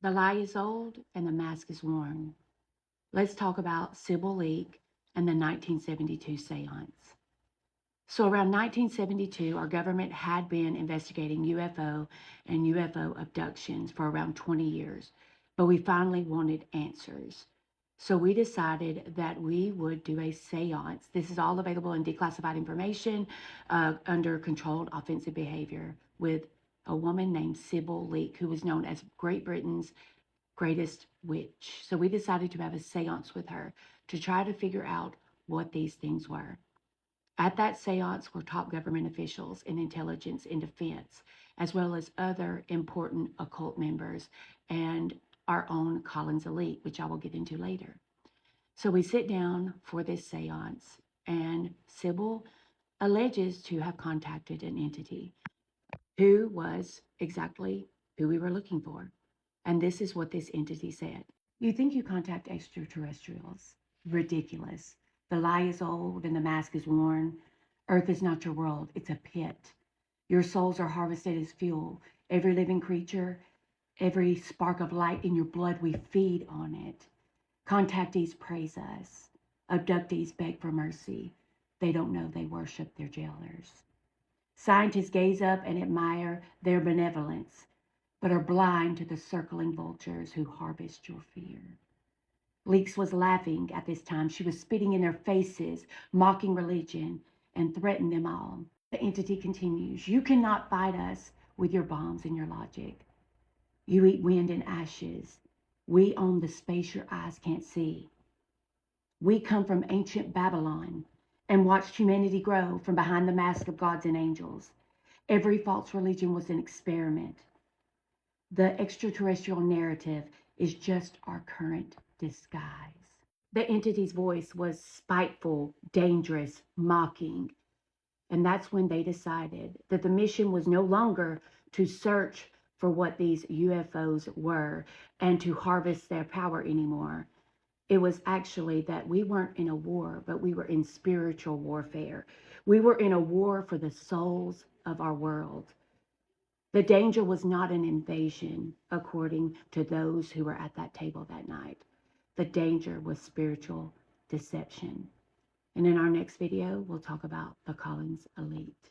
The lie is old and the mask is worn. Let's talk about Sybil and the 1972 Séance. So around 1972, our government had been investigating UFO and UFO abductions for around 20 years, but we finally wanted answers. So we decided that we would do a seance. This is all available in declassified information under controlled offensive behavior with a woman named Sybil, who was known as Great Britain's greatest witch. So we decided to have a seance with her to try to figure out what these things were. At that seance were top government officials in intelligence and defense, as well as other important occult members and our own Collins elite, which I will get into later. So we sit down for this seance, and Sybil alleges to have contacted an entity who was exactly who we were looking for. And this is what this entity said. You think you contact extraterrestrials? Ridiculous. The lie is old and the mask is worn. Earth is not your world, it's a pit. Your souls are harvested as fuel. Every living creature, every spark of light in your blood, we feed on it. Contactees praise us. Abductees beg for mercy. They don't know they worship their jailers. Scientists gaze up and admire their benevolence, but are blind to the circling vultures who harvest your fear. Leeks was laughing at this time. She was spitting in their faces, mocking religion, and threatened them all. The entity continues, you cannot fight us with your bombs and your logic. You eat wind and ashes. We own the space your eyes can't see. We come from ancient Babylon and watched humanity grow from behind the mask of gods and angels. Every false religion was an experiment. The extraterrestrial narrative is just our current disguise. The entity's voice was spiteful, dangerous, mocking. And that's when they decided that the mission was no longer to search for what these UFOs were and to harvest their power anymore. It was actually that we weren't in a war, but we were in spiritual warfare. We were in a war for the souls of our world. The danger was not an invasion, according to those who were at that table that night. The danger was spiritual deception. And in our next video, we'll talk about the Collins elite.